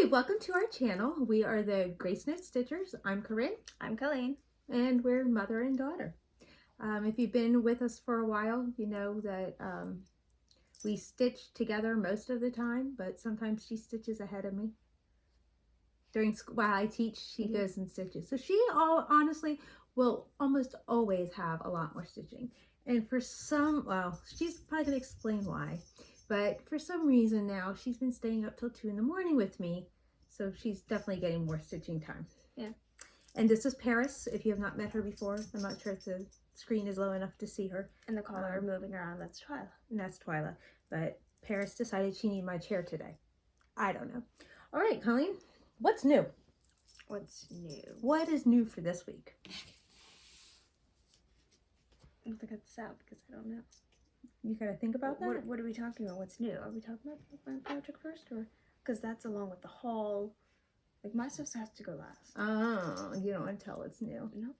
Hi, welcome to our channel. We are the Gracenotesstitchers. I'm Corinne. I'm Colleen. And we're mother and daughter. If you've been with us for a while, you know that we stitch together most of the time, but sometimes she stitches ahead of me. While I teach, she goes and stitches. So she honestly will almost always have a lot more stitching. And for some, well, she's probably going to explain why. But for some reason now, she's been staying up till 2 in the morning with me. So she's definitely getting more stitching time. Yeah. And this is Paris, if you have not met her before. I'm not sure if the screen is low enough to see her. And the collar moving around, that's Twyla. And that's Twyla. But Paris decided she needed my chair today. I don't know. All right, Colleen, what's new? What's new? What is new for this week? I don't think that's out because I don't know. You gotta think about that. What are we talking about? What's new? Are we talking about my project first, or because that's along with the haul? Like my stuff has to go last. Oh, you don't want to tell what's new. No.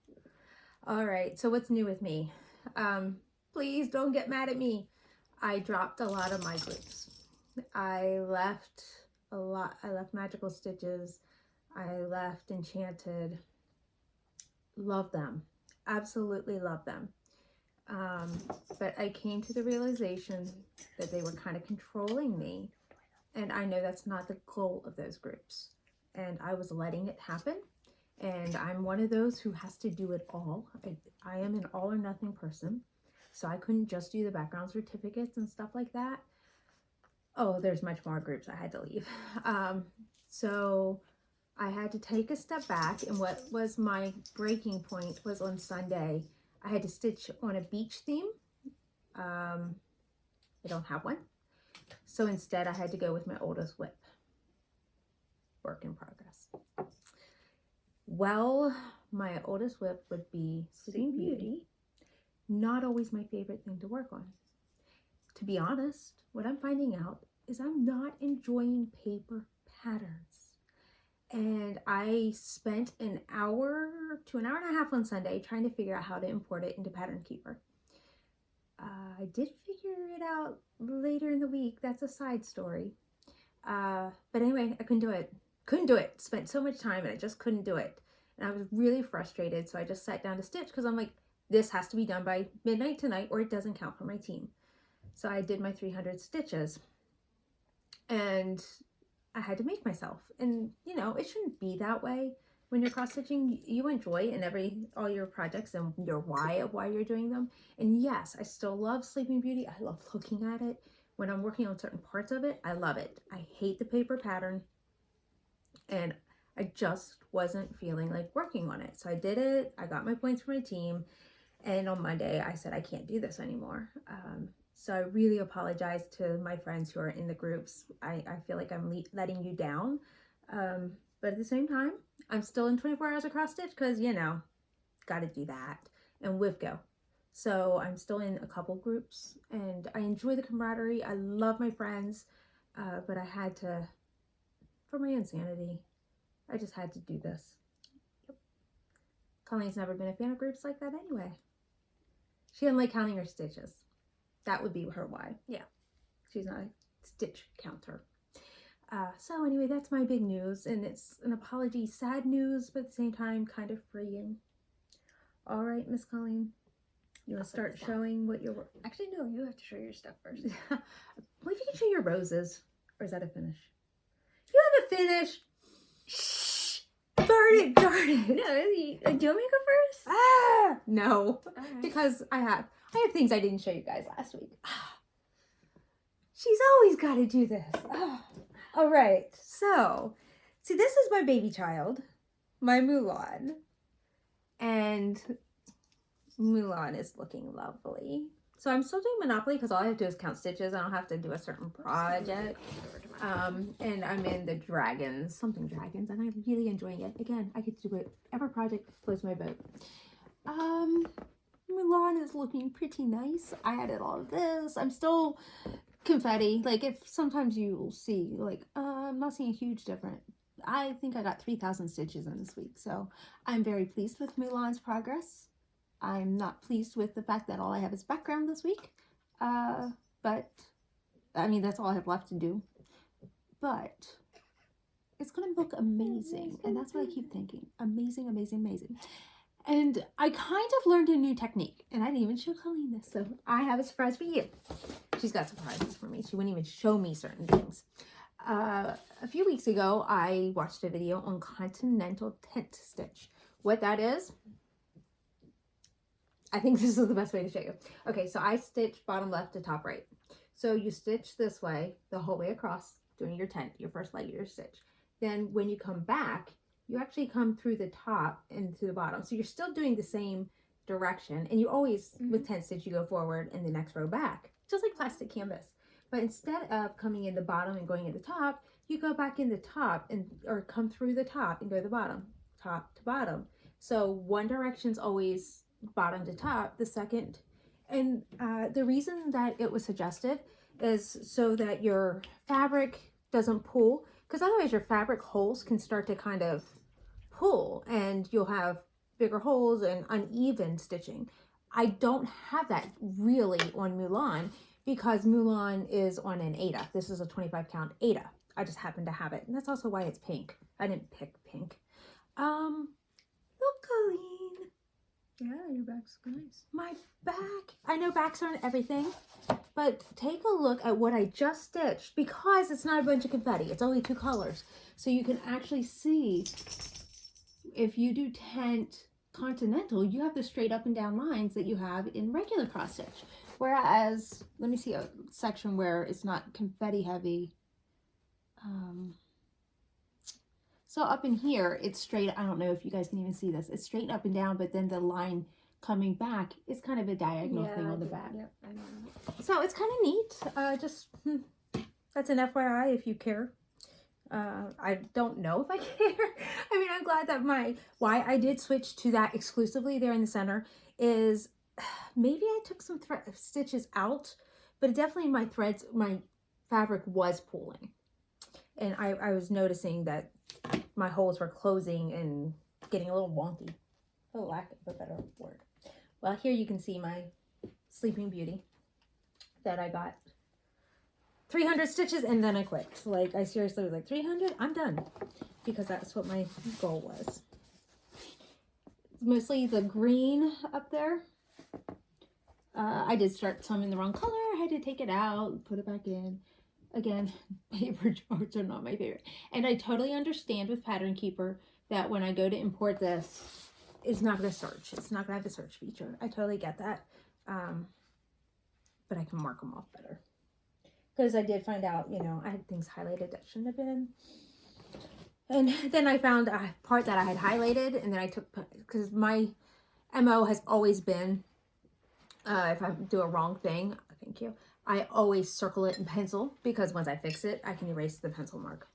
All right. So what's new with me? Please don't get mad at me. I dropped a lot of my groups. I left a lot. I left Magical Stitches. I left Enchanted. Love them. Absolutely love them. But I came to the realization that they were kind of controlling me. And I know that's not the goal of those groups. And I was letting it happen. And I'm one of those who has to do it all. I am an all or nothing person. So I couldn't just do the background certificates and stuff like that. Oh, there's much more groups I had to leave. So I had to take a step back. And what was my breaking point was on Sunday. I had to stitch on a beach theme. I don't have one. So instead I had to go with my oldest whip. Work in progress. Well, my oldest whip would be Sleeping Beauty. Not always my favorite thing to work on. To be honest, what I'm finding out is I'm not enjoying paper patterns. And I spent an hour to an hour and a half on Sunday trying to figure out how to import it into Pattern Keeper. I did figure it out later in the week. That's a side story. But anyway, I couldn't do it. Couldn't do it. Spent so much time and I just couldn't do it. And I was really frustrated. So I just sat down to stitch because I'm like, this has to be done by midnight tonight or it doesn't count for my team. So I did my 300 stitches. And I had to make myself. And, you know, it shouldn't be that way. When you're cross-stitching, you enjoy in all your projects and your why of why you're doing them. And yes, I still love Sleeping Beauty. I love looking at it. When I'm working on certain parts of it, I love it. I hate the paper pattern. And I just wasn't feeling like working on it. So I did it. I got my points for my team. And on Monday, I said, I can't do this anymore. So I really apologize to my friends who are in the groups. I feel like I'm letting you down. But at the same time, I'm still in 24 hours of cross stitch because, you know, got to do that. And WIPGO. So I'm still in a couple groups and I enjoy the camaraderie. I love my friends, but I had to, for my insanity, I just had to do this. Yep. Colleen's never been a fan of groups like that anyway. She doesn't like counting her stitches. That would be her why. Yeah. She's not a stitch counter. So anyway, that's my big news. And it's an apology, sad news, but at the same time, kind of freeing. All right, Miss Colleen. You want to start showing what your... Actually, no, you have to show your stuff first. Well, if you can show your roses. Or is that a finish? You have a finish. Shh. Darn it, darn it. No, do you want me to go first? Ah, no. Right. Because I have things I didn't show you guys last week. She's always got to do this. All right. So, see, this is my baby child, my Mulan. And Mulan is looking lovely. So I'm still doing Monopoly because all I have to do is count stitches. I don't have to do a certain project. And I'm in the dragons, something dragons, and I'm really enjoying it. Again, I get to do whatever project floats my boat. Mulan is looking pretty nice. I added all of this. I'm still confetti. Like, if sometimes you'll see, like, I'm not seeing a huge difference. I think I got 3,000 stitches in this week. So I'm very pleased with Mulan's progress. I'm not pleased with the fact that all I have is background this week. But, I mean, that's all I have left to do. But it's going to look amazing. And that's what I keep thinking. Amazing, amazing, amazing. And I kind of learned a new technique, and I didn't even show Colleen this. So I have a surprise for you. She's got surprises for me. She wouldn't even show me certain things. A few weeks ago, I watched a video on continental tent stitch. What that is, I think this is the best way to show you. Okay, so I stitch bottom left to top right. So you stitch this way the whole way across, doing your tent, your first leg of your stitch. Then when you come back, you actually come through the top and to the bottom. So you're still doing the same direction. And you always, with tent stitch, you go forward and the next row back, just like plastic canvas. But instead of coming in the bottom and going in the top, you go back in the top and or come through the top and go to the bottom, top to bottom. So one direction's always bottom to top, the second. And the reason that it was suggested is so that your fabric doesn't pull, because otherwise your fabric holes can start to kind of pull and you'll have bigger holes and uneven stitching. I don't have that really on Mulan because Mulan is on an Aida. This is a 25 count Aida. I just happen to have it. And that's also why it's pink. I didn't pick pink. Look, Colleen. Yeah, your back's nice. My back. I know backs aren't everything, but take a look at what I just stitched because it's not a bunch of confetti. It's only 2 colors. So you can actually see if you do tent continental, you have the straight up and down lines that you have in regular cross stitch. Whereas, let me see a section where it's not confetti heavy. So up in here, it's straight. I don't know if you guys can even see this. It's straight up and down, but then the line coming back is kind of a diagonal thing on the back. Yep, I know. So it's kind of neat. That's an FYI if you care. I don't know if I care. I mean, I'm glad that why I did switch to that exclusively there in the center is maybe I took some stitches out, but definitely my fabric was pulling. And I was noticing that my holes were closing and getting a little wonky, for lack of a better word. Well, here you can see my Sleeping Beauty that I got 300 stitches and then I quit. Like, I seriously was like, 300? I'm done. Because that's what my goal was. Mostly the green up there. I did start some in the wrong color. I had to take it out, put it back in. Again, paper charts are not my favorite. And I totally understand with Pattern Keeper that when I go to import this, it's not going to search. It's not going to have the search feature. I totally get that. But I can mark them off better. Because I did find out, you know, I had things highlighted that shouldn't have been. And then I found a part that I had highlighted, and then I took, because my MO has always been, if I do a wrong thing, thank you, I always circle it in pencil, because once I fix it, I can erase the pencil mark.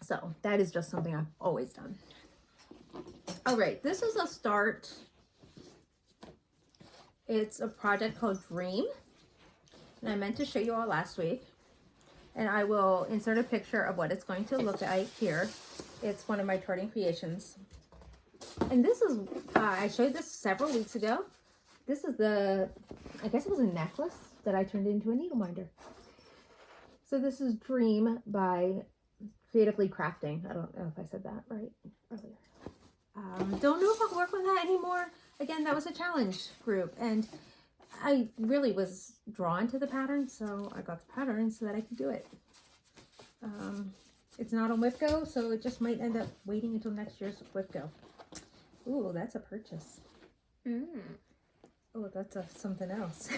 So that is just something I've always done. All right, this is a start. It's a project called Dream. And I meant to show you all last week. And I will insert a picture of what it's going to look like here. It's one of my charting creations. And this is, I showed this several weeks ago. This is I guess it was a necklace that I turned into a needle minder. So this is Dream by Creatively Crafting. I don't know if I said that right earlier. Don't know if I'll work on that anymore. Again, that was a challenge group. And I really was drawn to the pattern, so I got the pattern so that I could do it. It's not on WIPGO, so it just might end up waiting until next year's WIPGO. Ooh, that's a purchase. Oh, that's something else.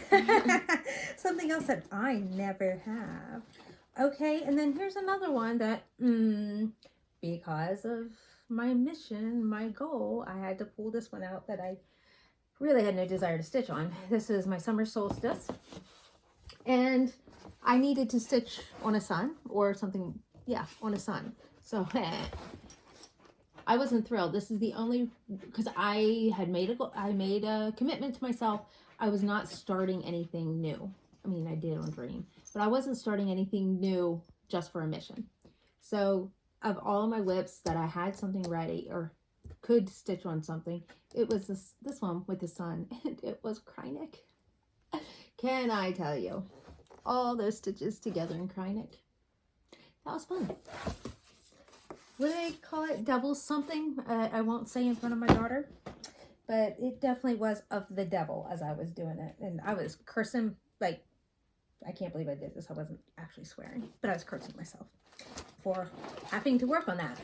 Something else that I never have. Okay, and then here's another one that, because of my mission, my goal, I had to pull this one out that I really had no desire to stitch on. This is my summer solstice, and I needed to stitch on a sun or something, yeah, on a sun. So I wasn't thrilled. This is the only, because I made a commitment to myself. I was not starting anything new. I mean, I did on Dream, but I wasn't starting anything new just for a mission. So of all of my whips that I had something ready or could stitch on something, it was this one with the sun, and it was Krynick. Can I tell you, all those stitches together in Krynick, that was fun. What do they call it? Devil something? I won't say in front of my daughter. But it definitely was of the devil as I was doing it. And I was cursing, like, I can't believe I did this. I wasn't actually swearing. But I was cursing myself for having to work on that.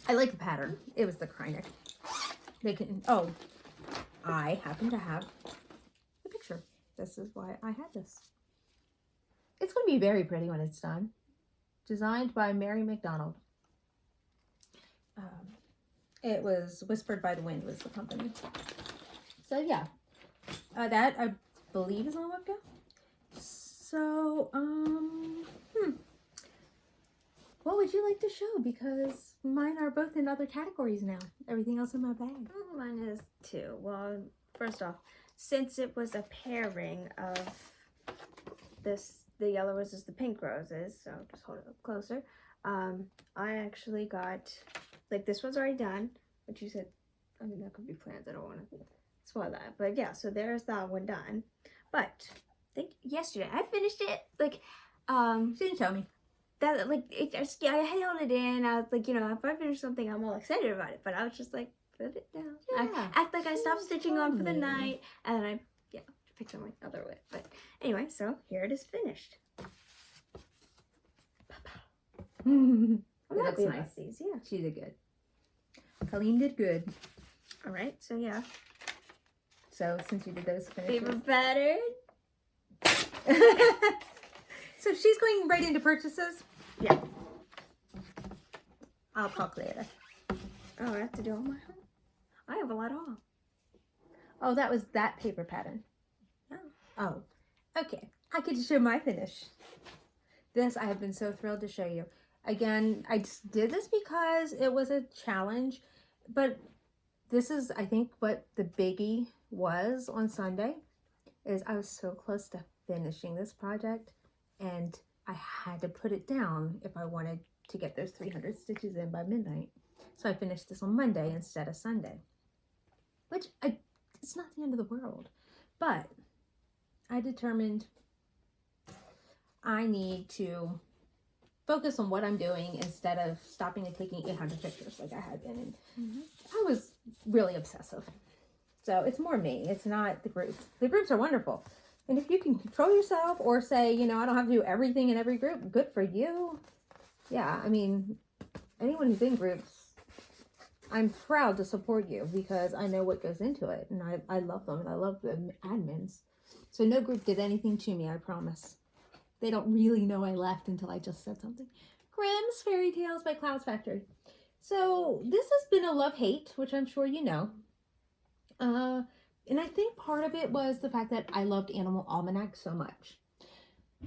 I like the pattern. It was the Kreinik. They can, oh, I happen to have the picture. This is why I had this. It's going to be very pretty when it's done. Designed by Mary McDonald. It was Whispered by the Wind was the company. So yeah, that I believe is on webcam. So, what would you like to show? Because mine are both in other categories now. Everything else in my bag. Oh, mine is too. Well, first off, since it was a pairing of the yellow roses, the pink roses, so just hold it up closer. I actually got, like, this one's already done, but you said, I mean, that could be plans. I don't want to spoil that. But yeah, so there's that one done. But I think yesterday I finished it. Like, She didn't tell me. that, like, it just, yeah, I held it in. I was like, you know, if I finish something, I'm all excited about it. But I was just like, put it down. Yeah. I act like I stopped stitching on for the funny. night, and then I, yeah, picked on my other whip. But anyway, so here it is finished. I'm It looks happy about nice. these, yeah. She did good. Colleen did good. All right, so yeah. So since you did those finishes. Favorite pattern? So she's going right into purchases. Yeah. I'll talk later. Oh, I have to do all my home. I have a lot of haul. Oh, that was that paper pattern. Oh, okay. I get to show my finish. This I have been so thrilled to show you. Again, I just did this because it was a challenge, but this is, I think, what the biggie was on Sunday, is I was so close to finishing this project, and I had to put it down if I wanted to get those 300 stitches in by midnight. So I finished this on Monday instead of Sunday, which it's not the end of the world, but I determined I need to focus on what I'm doing instead of stopping and taking 800 pictures like I had been. And I was really obsessive. So it's more me. It's not the groups. The groups are wonderful. And if you can control yourself or say, you know, I don't have to do everything in every group, good for you. Yeah, I mean, anyone who's in groups, I'm proud to support you because I know what goes into it. And I love them and I love the admins. So no group did anything to me, I promise. They don't really know I left until I just said something. Grimm's Fairy Tales by Clouds Factory. So this has been a love-hate, which I'm sure you know. And I think part of it was the fact that I loved Animal Almanac so much.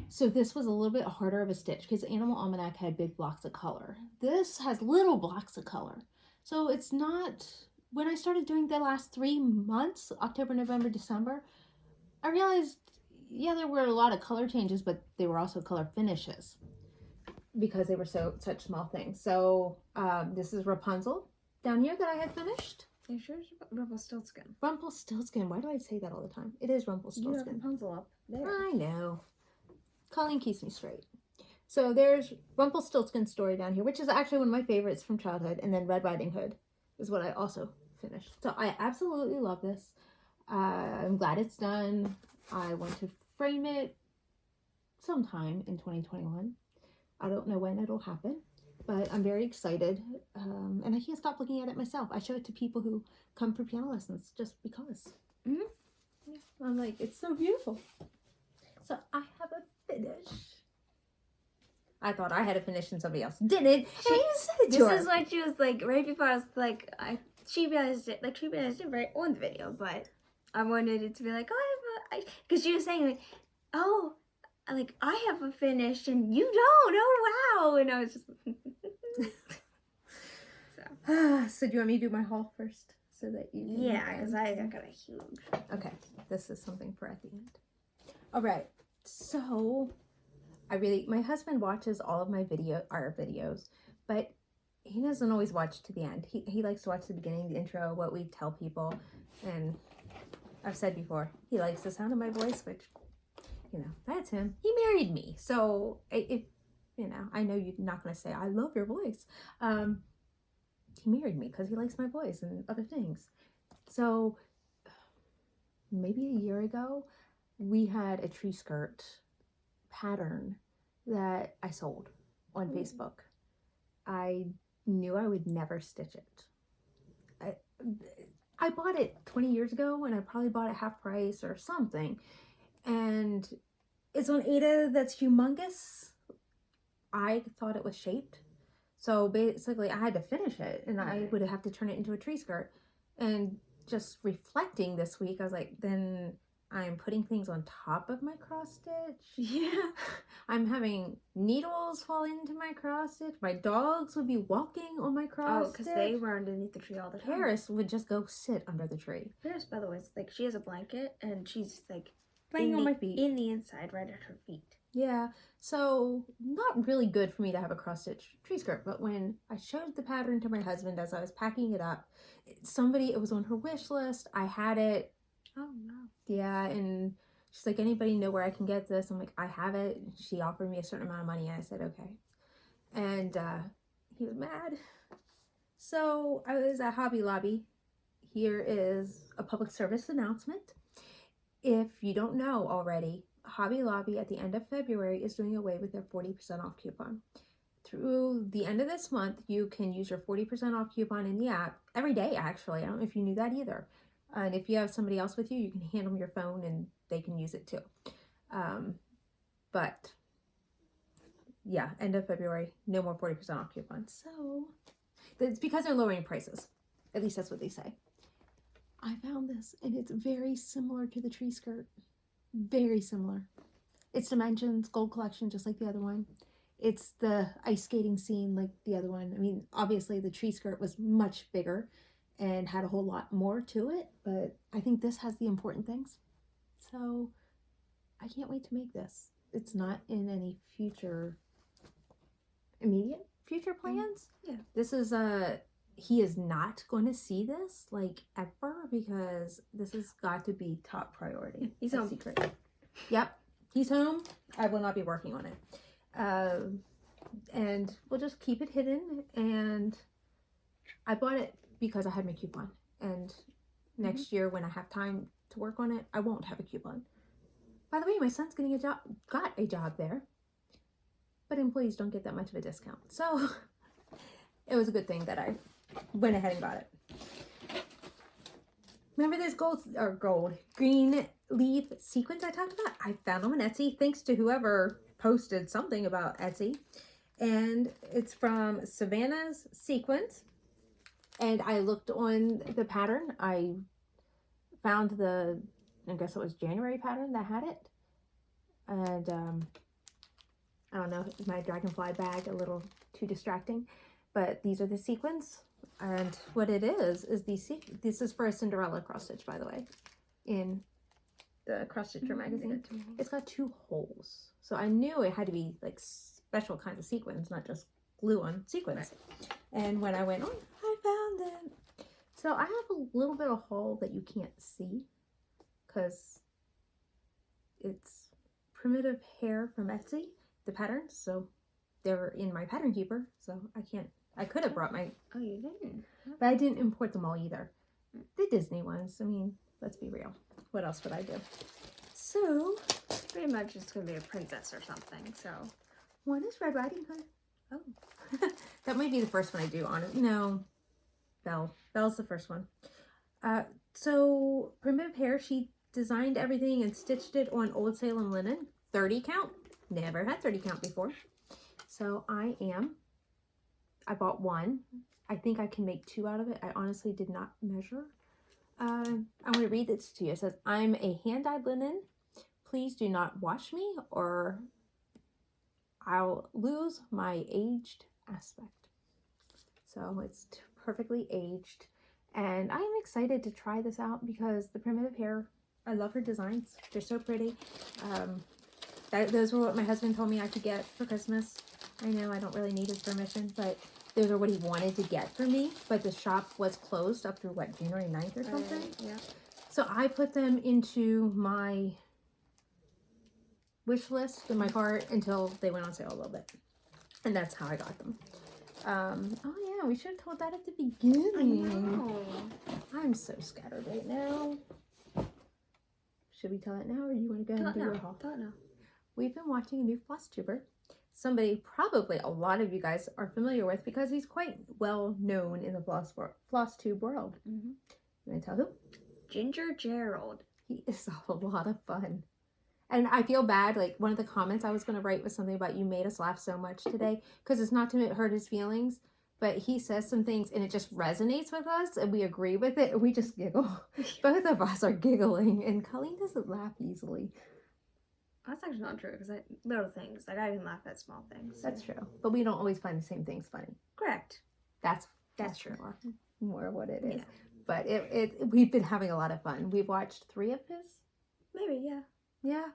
So this was a little bit harder of a stitch because Animal Almanac had big blocks of color. This has little blocks of color. So it's not, when I started doing the last 3 months, October, November, December, I realized, yeah, there were a lot of color changes, but they were also color finishes because they were such small things. So this is Rapunzel down here that I had finished. Are you sure it's Rumpelstiltskin? Rumpelstiltskin. Why do I say that all the time? It is You have Rumpelstiltskin. Rapunzel up there. I know. Colleen keeps me straight. So there's Rumpelstiltskin's story down here, which is actually one of my favorites from childhood. And then Red Riding Hood is what I also finished. So I absolutely love this. I'm glad it's done. I want to frame it sometime in 2021. I don't know when it'll happen, but I'm very excited. And I can't stop looking at it myself. I show it to people who come for piano lessons just because. Yeah, I'm like, it's so beautiful. So I have a finish. I thought I had a finish and somebody else didn't. She even said it to her. This is what she was like right before. I was like, she realized it right on the video, but I wanted it to be like, oh, because she was saying like, oh, like I have a finish and you don't. Oh wow! And I was just. So do you want me to do my haul first so that you can Yeah, because I got a huge. Okay, this is something for at the end. All right, so my husband watches all of our videos, but he doesn't always watch to the end. He likes to watch the beginning, the intro, what we tell people, and I've said before, he likes the sound of my voice, which, you know, that's him. He married me, so if you know, I know you're not going to say, I love your voice. He married me because he likes my voice and other things. So maybe a year ago, we had a tree skirt pattern that I sold on Facebook. I knew I would never stitch it. I bought it 20 years ago, and I probably bought it half price or something. And it's on Ada that's humongous. I thought it was shaped. So basically, I had to finish it, and I would have to turn it into a tree skirt. And just reflecting this week, I was like, then I'm putting things on top of my cross stitch. Yeah. I'm having needles fall into my cross stitch. My dogs would be walking on my cross stitch. Oh, because they were underneath the tree all the time. Paris would just go sit under the tree. Paris, by the way, is like, she has a blanket, and she's like Laying on my feet. In the inside, right at her feet. Yeah, so not really good for me to have a cross stitch tree skirt, but when I showed the pattern to my husband as I was packing it up, it was on her wish list. I had it. Oh, no. Yeah, and she's like, anybody know where I can get this? I'm like, I have it. She offered me a certain amount of money, and I said, okay. And he was mad. So I was at Hobby Lobby. Here is a public service announcement. If you don't know already, Hobby Lobby at the end of February is doing away with their 40% off coupon. Through the end of this month, you can use your 40% off coupon in the app every day, actually. I don't know if you knew that either. And if you have somebody else with you, you can hand them your phone and they can use it too. But yeah, end of February, no more 40% off coupons. So it's because they're lowering prices. At least that's what they say. I found this, and it's very similar to the tree skirt. Very similar. It's dimensions, gold collection, just like the other one. It's the ice skating scene like the other one. I mean, obviously the tree skirt was much bigger and had a whole lot more to it, but I think this has the important things. So I can't wait to make this. It's not in any immediate future plans. Yeah. This is he is not going to see this like ever, because this has got to be top priority. He's home. Secret. Yep, he's home. I will not be working on it. And we'll just keep it hidden. And I bought it because I had my coupon. And next year when I have time to work on it, I won't have a coupon. By the way, my son's getting got a job there. But employees don't get that much of a discount. So it was a good thing that I went ahead and got it. Remember this green leaf sequins I talked about? I found them on Etsy, thanks to whoever posted something about Etsy. And it's from Savannah's Sequins. And I looked on the pattern. I found I guess it was January pattern that had it. And I don't know, my dragonfly bag a little too distracting. But these are the sequins. And what it is this is for a Cinderella cross stitch, by the way, in the Cross Stitcher magazine. It's got 2 holes. So I knew it had to be like special kinds of sequins, not just glue on sequins. Right. And when I went on, I found it. So I have a little bit of hole that you can't see because it's primitive hair from Etsy, the patterns. So they're in my pattern keeper. So I could have brought my... Oh, you didn't? But I didn't import them all either. The Disney ones. I mean, let's be real. What else would I do? So... Pretty much it's going to be a princess or something, so... One is Red Riding Hood. Oh. That might be the first one I do, honestly. No. Belle. Belle's the first one. So, Primitive Hair, she designed everything and stitched it on Old Salem linen. 30 count. Never had 30 count before. So, I bought one. I think I can make 2 out of it. I honestly did not measure. I'm going to read this to you. It says, I'm a hand-dyed linen. Please do not wash me or I'll lose my aged aspect. So it's perfectly aged. And I'm excited to try this out because the Primitive Hair, I love her designs. They're so pretty. Those were what my husband told me I could get for Christmas. I know I don't really need his permission, but those are what he wanted to get for me. But the shop was closed up through, what, January 9th or something? Yeah. So I put them into my wish list in my cart until they went on sale a little bit. And that's how I got them. Oh yeah, we should have told that at the I beginning. know. I'm so scattered right now. Should we tell it now, or do you want to go ahead and do your haul? Tell it now. We've been watching a new Flosstuber. Somebody probably a lot of you guys are familiar with because he's quite well known in the Flosstube world. Mm-hmm. You want to tell who? Ginger Gerald. He is a lot of fun. And I feel bad, like one of the comments I was going to write was something about you made us laugh so much today, because it's not to hurt his feelings, but he says some things and it just resonates with us and we agree with it and we just giggle. Both of us are giggling and Colleen doesn't laugh easily. That's actually not true, because little things, like I can laugh at small things. That's true. But we don't always find the same things funny. Correct. That's true. More what it is. Yeah. But we've been having a lot of fun. We've watched 3 of his. Maybe, yeah. Yeah.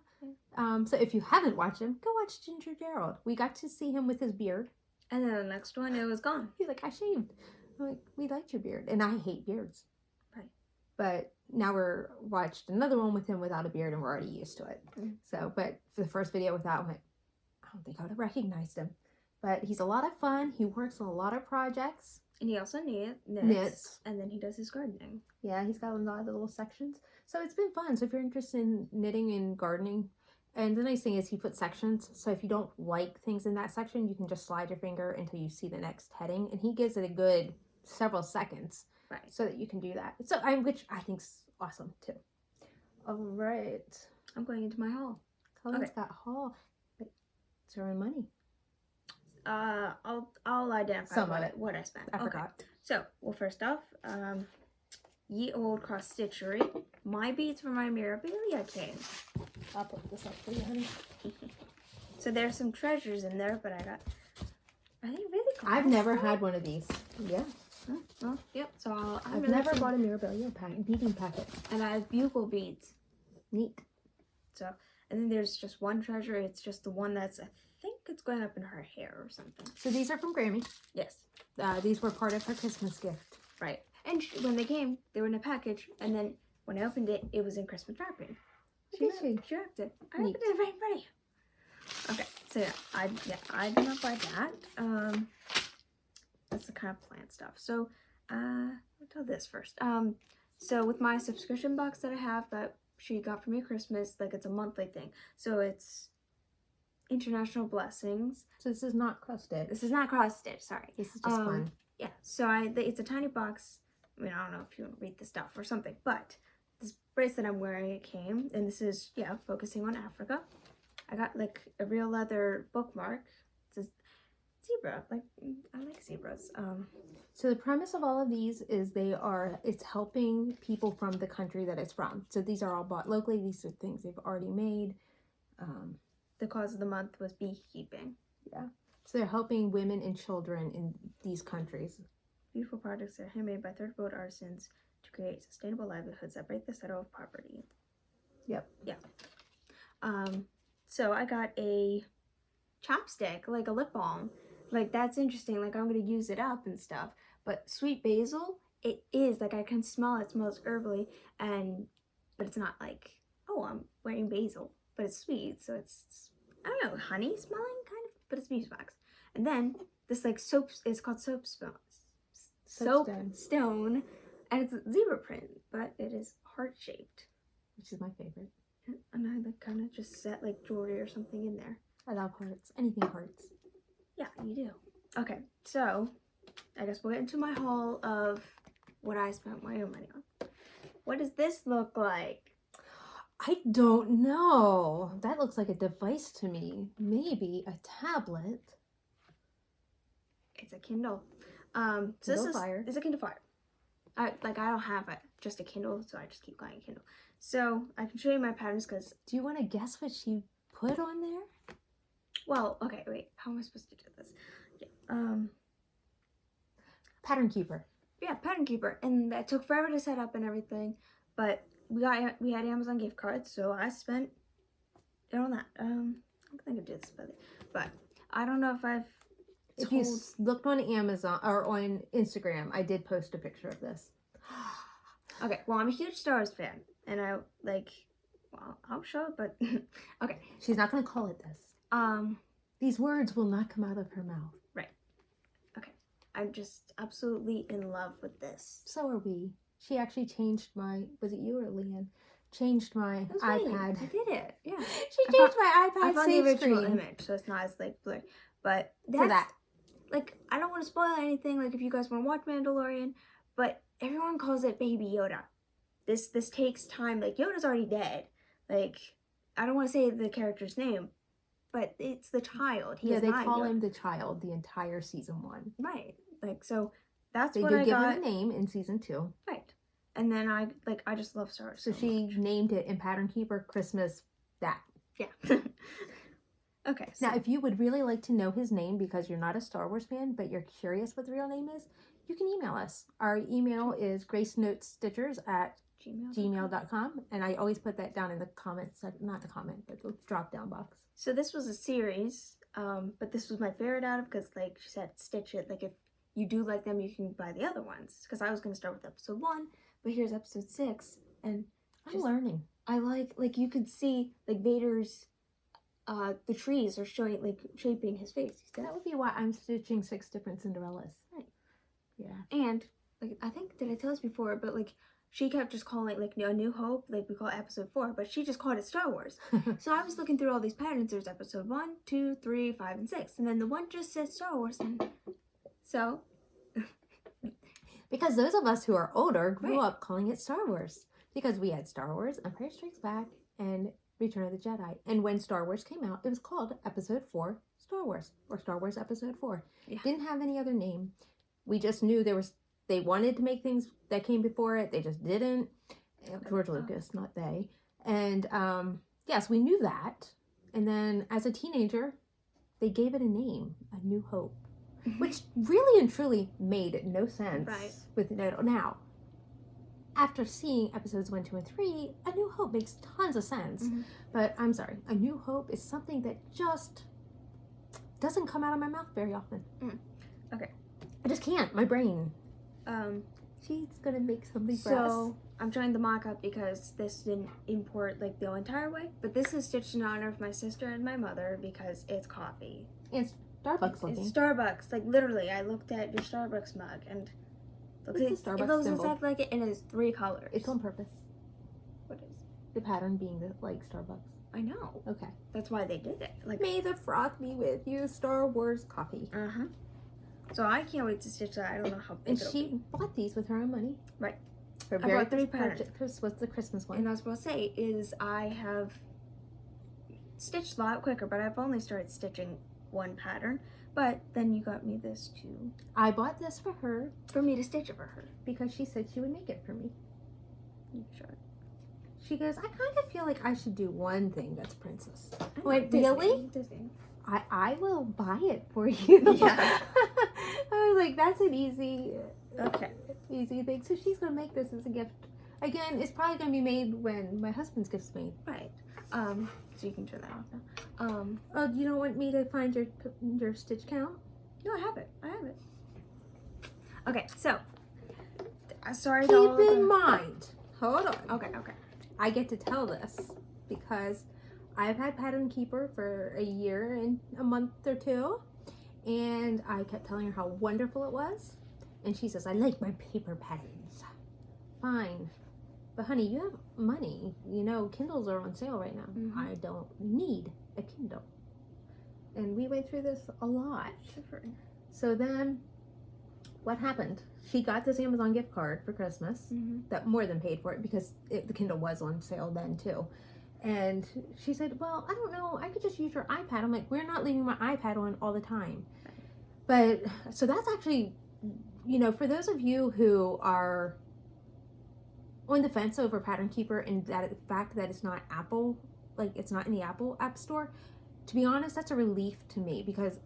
So if you haven't watched him, go watch Ginger Gerald. We got to see him with his beard. And then the next one, it was gone. He's like, I shaved. I'm like, we liked your beard. And I hate beards. Right. But now we're watched another one with him without a beard and we're already used to it. Mm. So, but for the first video without, I went, I don't think I would have recognized him. But he's a lot of fun. He works on a lot of projects. And he also knits. And then he does his gardening. Yeah, he's got a lot of the little sections. So it's been fun. So if you're interested in knitting and gardening, and the nice thing is he puts sections. So if you don't like things in that section, you can just slide your finger until you see the next heading. And he gives it a good several seconds. Right. So that you can do that. So which I think's awesome too. All right. I'm going into my haul. Colleen's got haul. But it's her own money. I'll identify Some of it. what I spent. I forgot. So, well, first off, Ye Old Cross Stitchery. My beads for my Mirabilia came. I'll put this up for you, honey. So there's some treasures in there, but I think really cool. I've never had one of these. Yeah. Well, yep. So I've never bought a Mirabilia beading packet. And I have bugle beads. Neat. So, and then there's just one treasure. It's just the one that's, I think it's going up in her hair or something. So these are from Grammy. Yes. These were part of her Christmas gift. Right. And when they came, they were in a package. And then when I opened it, it was in Christmas wrapping. She wrapped it. I opened it very pretty. Okay. So I did not buy that. That's the kind of plant stuff. So, I'll tell this first. So with my subscription box that I have that she got for me at Christmas, like it's a monthly thing. So it's International Blessings. So this is not cross stitch. This is not cross stitch, sorry. This is just fun. Yeah, so it's a tiny box. I mean, I don't know if you want to read the stuff or something, but this bracelet I'm wearing, it came, and this is, focusing on Africa. I got, like, a real leather bookmark. It says zebra. Like, I like zebras. So the premise of all of these is it's helping people from the country that it's from. So these are all bought locally. These are things they've already made. The cause of the month was beekeeping. Yeah. So they're helping women and children in these countries. Beautiful projects that are handmade by third world artisans to create sustainable livelihoods that break the cycle of poverty. Yep. Yeah. So I got a chapstick, like a lip balm. Like, that's interesting. Like, I'm going to use it up and stuff. But sweet basil, it is. Like, I can smell it. It smells herbally. But it's not like, oh, I'm wearing basil. But it's sweet. So it's, I don't know, honey smelling kind of. But it's beeswax. And then this, like, soap, it's called soapstone. And it's zebra print. But it is heart-shaped. Which is my favorite. And I, like, kind of just set, like, jewelry or something in there. I love hearts. Anything hearts. Yeah, you do. Okay, so I guess we'll get into my haul of what I spent my own money on. What does this look like? I don't know. That looks like a device to me. Maybe a tablet. It's a Kindle. Kindle Fire. It's a Kindle Fire. I don't have just a Kindle, so I just keep buying a Kindle. So I can show you my patterns because. Do you want to guess what she put on there? Well, okay, wait. How am I supposed to do this? Yeah. Pattern Keeper. Yeah, Pattern Keeper, and that took forever to set up and everything. But we had Amazon gift cards, so I spent it on that. I don't think I did this, but I don't know if I've. If you looked on Amazon or on Instagram, I did post a picture of this. Okay, well, I'm a huge Star Wars fan, and I like. Well, I'll show it, but okay. She's not gonna call it this. These words will not come out of her mouth. I'm just absolutely in love with this. So are we. She actually changed my, was it you or Leanne? Changed my It was iPad. me. I did it. Yeah. She changed my I iPad found the save original screen. image, so it's not as like blurry. But For that's that. like, I don't want to spoil anything. Like, if you guys want to watch Mandalorian, but everyone calls it Baby Yoda. This takes time. Like, Yoda's already dead. Like, I don't want to say the character's name, but it's the child. He Yeah, is they not call Yoda. him the child the entire season 1. Right. Like, so that's They what do I give got. him a name in season 2. Right. And then I just love Star Wars. So she named it in Pattern Keeper Christmas that. Yeah. Okay. So. Now, if you would really like to know his name because you're not a Star Wars fan, but you're curious what the real name is, you can email us. Our email is gracenotesstitchers@gmail.com. And I always put that down in the comments, not the comment, but the drop-down box. So this was a series, but this was my favorite out of, because like she said, stitch it. Like, if you do like them, you can buy the other ones. Because I was going to start with episode 1, but here's episode 6. And I'm learning. I like you could see like Vader's, the trees are showing, like, shaping his face. That would be why I'm stitching 6 different Cinderellas. Right. Yeah. And like, I think, did I tell us before, but like, she kept just calling it like A New Hope, like we call it episode 4, but she just called it Star Wars. So I was looking through all these patterns. There's episode 1, 2, 3, 5, and 6, and then the one just says Star Wars. And so, because those of us who are older grew up calling it Star Wars, because we had Star Wars, Empire Strikes Back, and Return of the Jedi. And when Star Wars came out, it was called Episode 4 Star Wars, or Star Wars Episode 4. Yeah. Didn't have any other name. We just knew they wanted to make things that came before it. They just didn't. George Lucas, not they. And yes, we knew that. And then as a teenager, they gave it a name, A New Hope, which really and truly made no sense. Right. With now, after seeing episodes 1, 2, and 3, A New Hope makes tons of sense. Mm-hmm. But I'm sorry, A New Hope is something that just doesn't come out of my mouth very often. Okay. I just can't. My brain. She's gonna make something for us. So I'm trying the mock-up because this didn't import like the entire way, but this is stitched in honor of my sister and my mother because it's coffee. And Starbucks looking. It's Starbucks. Like, literally, I looked at your Starbucks mug and It's a Starbucks it looks symbol. exactly like it, and it's 3 colors. It's on purpose. What is? The pattern being like Starbucks. I know. Okay. That's why they did it. Like, May the froth be with you, Star Wars coffee. So I can't wait to stitch that. I don't know how big And it'll she be. bought these with her own money. Right. Her I very bought 3 first patterns. purchase was the Christmas one. And I was going to say is I have stitched a lot quicker, but I've only started stitching 1 pattern. But then you got me this too. I bought this for her For me to stitch it for her. because she said she would make it for me. Sure. She goes, I kind of feel like I should do one thing that's princess. I Wait, know, really? Disney. I will buy it for you. Yeah. I was like, that's an easy Okay. thing. So she's gonna make this as a gift. Again, it's probably gonna be made when my husband's gift's made. Right. So you can turn that off now. Oh, you don't want me to find your stitch count? No, I have it. Okay, so sorry. Keep in mind. Hold on. Okay. I get to tell this because I've had Pattern Keeper for a year and a month or 2, and I kept telling her how wonderful it was, and she says, I like my paper patterns. Fine. But honey, you have money. You know, Kindles are on sale right now. Mhm. I don't need a Kindle. And we went through this a lot. So then, what happened? She got this Amazon gift card for Christmas that more than paid for it because the Kindle was on sale then too. And she said, well, I don't know, I could just use your iPad. I'm like, we're not leaving my iPad on all the time. But, so that's actually, you know, for those of you who are on the fence over Pattern Keeper and that the fact that it's not Apple, like it's not in the Apple App Store, to be honest, that's a relief to me because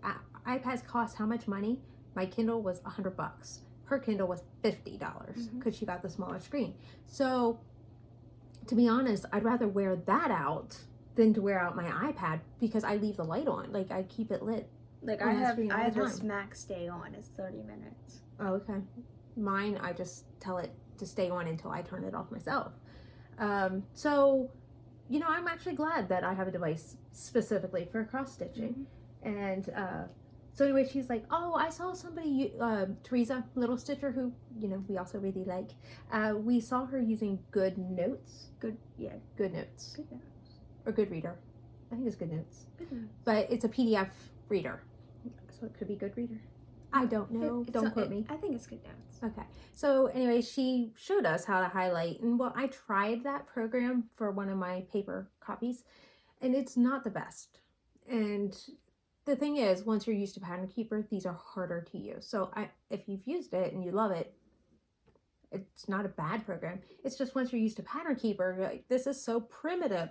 iPads cost how much money? My Kindle was $100. Her Kindle was $50 because she got the smaller screen. So, to be honest, I'd rather wear that out than to wear out my iPad because I leave the light on. Like, I keep it lit. Like, I have this max stay on. It's 30 minutes. Oh, okay. Mine, I just tell it to stay on until I turn it off myself. So, you know, I'm actually glad that I have a device specifically for cross-stitching. And so anyway, she's like, oh, I saw somebody, Teresa, Little Stitcher, who, we also really like. We saw her using Good Notes. Good Notes. Good notes. Or Good Reader. I think it's Good Notes. Good notes. But it's a PDF reader. So it could be Good Reader. I don't know. Don't quote me. I think it's Good Notes. Okay. So anyway, she showed us how to highlight. And well, I tried that program for one of my paper copies. And it's not the best. And the thing is, once you're used to Pattern Keeper, these are harder to use. So if you've used it and you love it, it's not a bad program. It's just once you're used to Pattern Keeper, you're like, this is so primitive.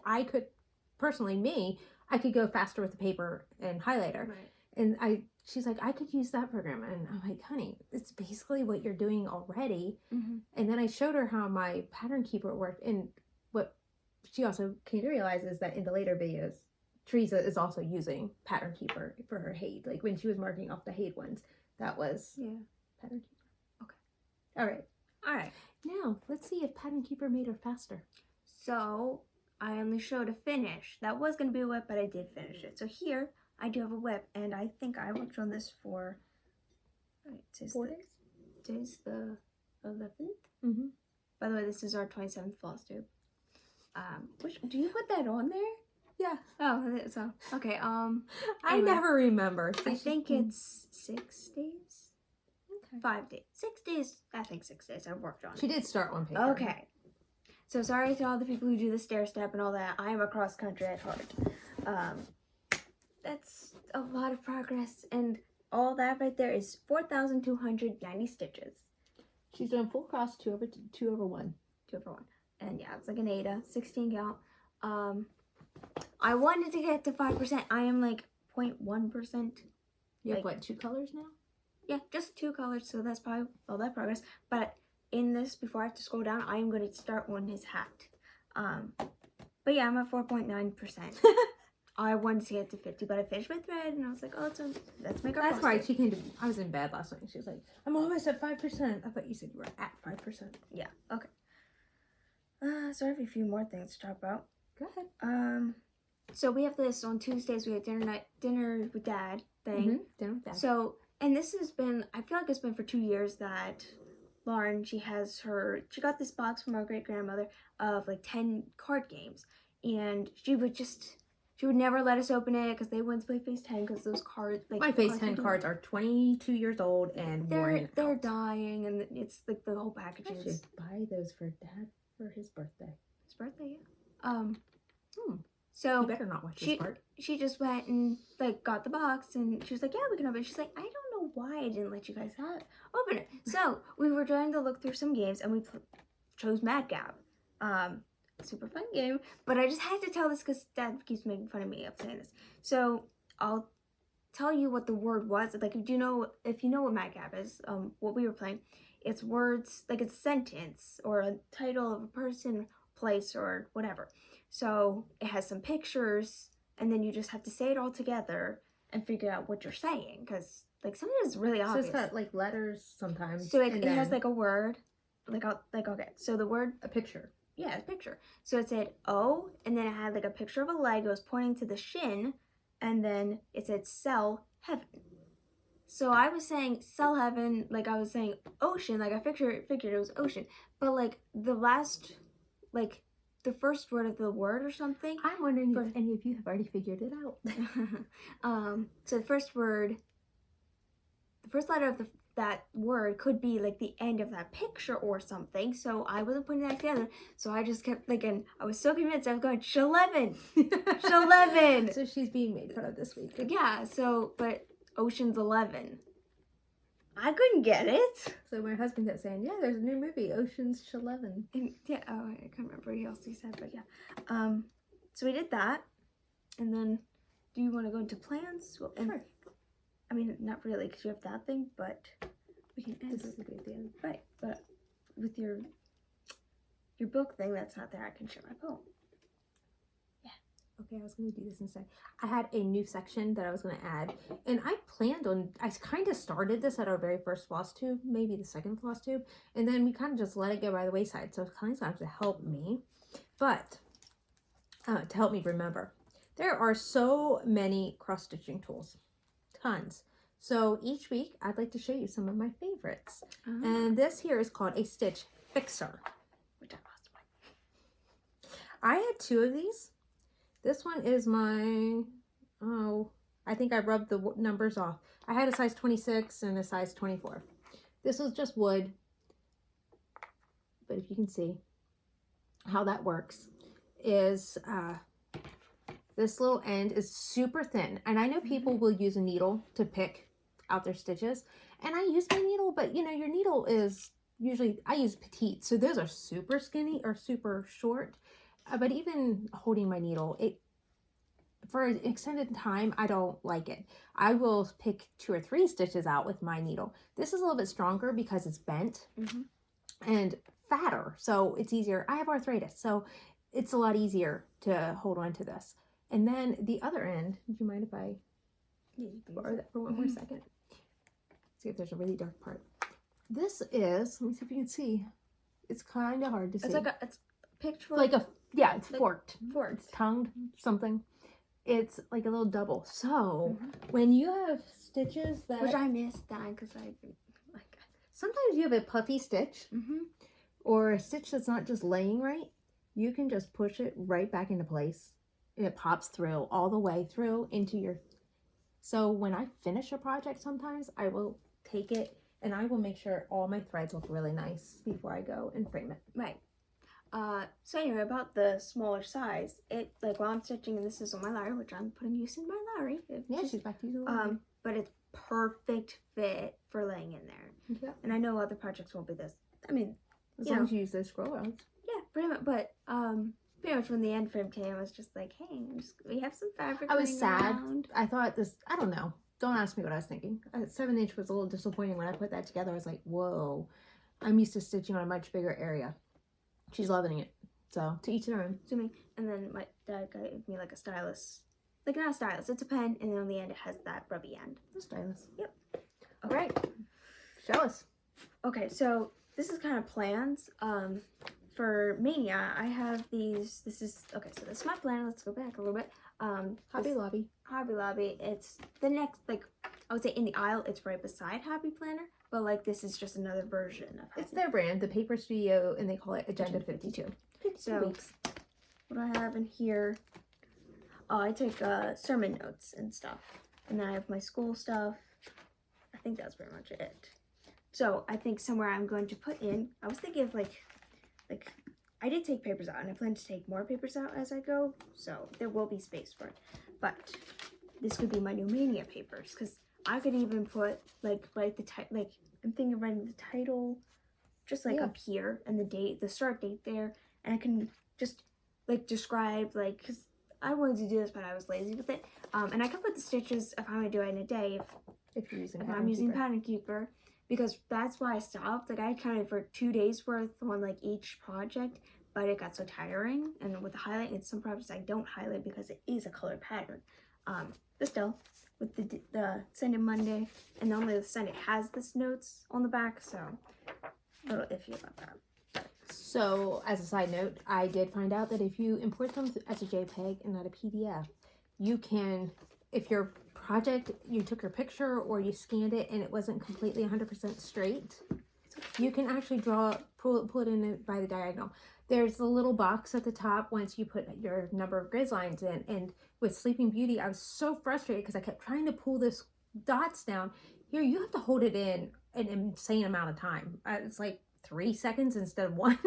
I could, personally, I could go faster with the paper and highlighter. Right. And she's like, I could use that program. And I'm like, honey, it's basically what you're doing already. Mm-hmm. And then I showed her how my Pattern Keeper worked. And what she also came to realize is that in the later videos, Teresa is also using Pattern Keeper for her Haid. Like when she was marking off the Haid ones, that was Pattern Keeper. Okay. All right. Now, let's see if Pattern Keeper made her faster. So, I only showed a finish. That was going to be a whip, but I did finish it. So here, I do have a whip, and I think I worked on this for... Four days? Today's the 11th. Mm-hmm. By the way, this is our 27th floss tube. Do you put that on there? Yeah. Oh, so okay. I Anyway, never remember. I think it's 6 days. Okay. 5 days. 6 days. I think 6 days. I've worked on it. She did start one paper. Okay. So sorry to all the people who do the stair step and all that. I am a cross country at heart. That's a lot of progress, and all that right there is 4,290 stitches. She's doing full cross 2 over 1. 2 over 1. And yeah, it's like an Ada, 16 count. I wanted to get to 5%. I am like 0.1%. You have like, what, 2 colors now? Yeah, just 2 colors, so that's probably all that progress. But in this, before I have to scroll down, I am going to start on his hat. But yeah, I'm at 4.9%. I wanted to get to 50, but I finished my thread, and I was like, oh, let's make our That's floss right. tape. She came to. I was in bed last night. She was like, "I'm almost at 5%." I thought you said you were at 5%. Yeah. Okay. So I have a few more things to talk about. Go ahead. So we have this on Tuesdays. We have dinner with Dad thing. Mm-hmm. Dinner with Dad. So, and this has been, I feel like it's been for 2 years that Lauren, she got this box from our great grandmother of like 10 card games, and she would never let us open it because they wouldn't play Phase 10 because those cards, like my Phase 10 cards are 22 years old and worn they're out. dying, and it's like the whole package I should buy those for Dad for his birthday. His birthday, yeah. You So better not watch this part. she just went and like got the box, and she was like, yeah, we can open it. She's like, I don't know why I didn't let you guys open it. So we were trying to look through some games, and we chose Mad Gab. Super fun game, but I just had to tell this because Dad keeps making fun of me of saying this. So I'll tell you what the word was. Like, if you know what Mad Gab is, what we were playing, it's words, like it's a sentence or a title of a person, place, or whatever. So it has some pictures, and then you just have to say it all together and figure out what you're saying, because like sometimes it's really obvious. So it's got like letters sometimes. So it has like a word, okay. So the word, a picture. Yeah, a picture. So it said O, and then it had like a picture of a leg. It was pointing to the shin, and then it said sell heaven. So I was saying sell heaven, like I was saying ocean, like I figured it was ocean. But like the last, like the first word of the word or something. I'm wondering if any of you have already figured it out. So the first letter of that word could be like the end of that picture or something. So I wasn't putting that together. So I just kept thinking, I was so convinced. I was going, Shalevin. Shalevin. So she's being made fun of this week. Yeah, so, but Ocean's 11. I couldn't get it. So my husband kept saying, yeah, there's a new movie, Ocean's 11. Yeah, I can't remember what else he said, but yeah. So we did that. And then, do you want to go into plans? Well, Sure. I mean, not really, because you have that thing, but we can end This is a good idea. Right, but with your book thing that's not there, I can share my poem. Yeah. Okay, I was going to do this instead. I had a new section that I was going to add, and I kind of started this at our very first floss tube, maybe the second floss tube, and then we kind of just let it go by the wayside, so it's kind of to help me, but to help me remember. There are so many cross stitching tools, tons. So each week I'd like to show you some of my favorites. And this here is called a stitch fixer. Which I lost one. I had 2 of these. This one is my, I think I rubbed the numbers off. I had a size 26 and a size 24. This was just wood. But if you can see how that works is this little end is super thin. And I know people will use a needle to pick out their stitches. And I use my needle, but you know, your needle is usually, I use petite. So those are super skinny or super short. But even holding my needle, for an extended time, I don't like it. I will pick 2 or 3 stitches out with my needle. This is a little bit stronger because it's bent and fatter, so it's easier. I have arthritis, so it's a lot easier to hold on to this. And then the other end, would you mind if I borrow that for one more second? See if there's a really dark part. This is, let me see if you can see. It's kind of hard to see. It's like it's picked for like a, yeah, it's like forked. forked. It's tongued, something. It's like a little double. So when you have stitches that, Which I missed that because I like. sometimes you have a puffy stitch or a stitch that's not just laying right, you can just push it right back into place and it pops through all the way through into your. So when I finish a project, sometimes I will take it and I will make sure all my threads look really nice before I go and frame it. Right. So anyway, about the smaller size, it like while I'm stitching, and this is on my Larry, which I'm putting use in my Larry. Yeah, she's back to you. A But it's perfect fit for laying in there. yeah. And I know other projects won't be this. I mean, As you long know. as you use those scroll rods. Yeah, pretty much. But pretty much when the end frame came, I was just like, hey, we have some fabric. I was laying sad. around. I thought this, I don't know. Don't ask me what I was thinking. 7-inch was a little disappointing when I put that together. I was like, whoa. I'm used to stitching on a much bigger area. She's loving it. So, to each their own. Assuming. And then my dad gave me like a stylus. Like not a stylus, it's a pen, and then on the end it has that rubby end. The stylus. Yep. All right. Show us. Okay, so this is kind of plans. For Mania, I have these. This is okay. So this is my plan. Let's go back a little bit. Hobby Lobby. Hobby Lobby. It's the next, like I would say, in the aisle. It's right beside Hobby Planner, but like this is just another version of. It's their brand, the Paper Studio, and they call it Agenda 52. 52 So, weeks. What I have in here, I take sermon notes and stuff, and then I have my school stuff. I think that's pretty much it. So I think somewhere I'm going to put in. I was thinking of like I did take papers out, and I plan to take more papers out as I go. So there will be space for it. But this could be my new Mania papers, because I could even put like the like I'm thinking of writing the title, just like up here, and the date, the start date there, and I can just like describe like, because I wanted to do this but I was lazy with it, and I can put the stitches if I'm gonna do it in a day If you're using if I'm using Pattern Keeper, because that's why I stopped. Like I counted for 2 days worth on like each project, but it got so tiring, and with the highlight, and some projects I don't highlight because it is a color pattern. But still, with the Sunday Monday, and only the Sunday has this notes on the back, so a little iffy about that. So, as a side note, I did find out that if you import them as a JPEG and not a PDF, you can, if your project, you took your picture or you scanned it and it wasn't completely 100% straight, you can actually pull it in by the diagonal. There's a little box at the top once you put your number of grid lines in, and with Sleeping Beauty, I was so frustrated because I kept trying to pull this dots down. Here, you have to hold it in an insane amount of time. It's like 3 seconds instead of 1.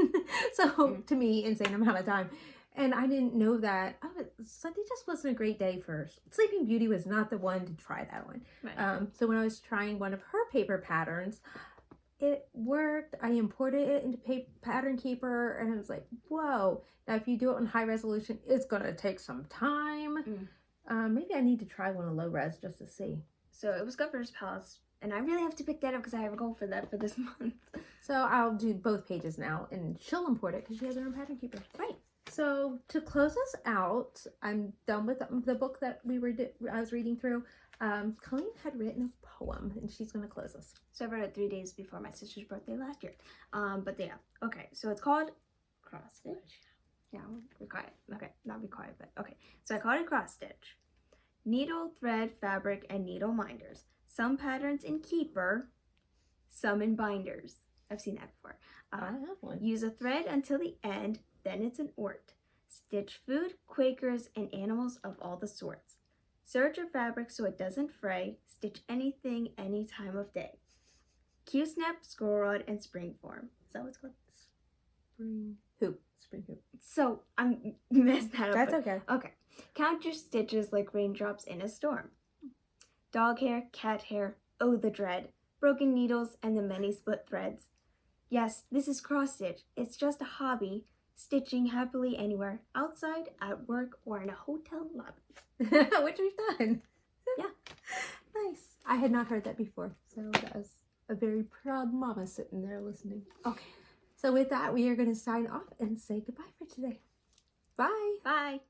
So to me, insane amount of time. And I didn't know that. Sunday just wasn't a great day for Sleeping Beauty. Was not the one to try that one. Right. So when I was trying one of her paper patterns, it worked. I imported it into Pattern Keeper, and I was like, whoa. Now if you do it on high resolution, it's gonna take some time. Maybe I need to try one on low res just to see. So it was Governor's Palace, and I really have to pick that up because I have a goal for that for this month. So I'll do both pages now, and she'll import it because she has her own Pattern Keeper. Right. So to close us out, I'm done with the book that I was reading through. Colleen had written a poem, and she's going to close us. So I wrote it 3 days before my sister's birthday last year. But yeah, okay. So it's called Cross Stitch. Yeah, be quiet. Okay, not be quiet, but okay. So I call it a cross stitch. Needle, thread, fabric, and needle minders. Some patterns in keeper, some in binders. I've seen that before. I have one. Use a thread until the end, then it's an ort. Stitch food, Quakers, and animals of all the sorts. Serge your fabric so it doesn't fray. Stitch anything, any time of day. Q-snap, squirrel rod, and spring form. Is that what it's called? Spring hoop. Spring hoop. So I messed that up. That's but- okay. Okay. Count your stitches like raindrops in a storm. Dog hair, cat hair, oh the dread. Broken needles and the many split threads. Yes, this is cross stitch. It's just a hobby. Stitching happily anywhere, outside, at work, or in a hotel lobby. Which we've done. Yeah. Nice. I had not heard that before, so that was a very proud mama sitting there listening. Okay. So with that, we are going to sign off and say goodbye for today. Bye. Bye.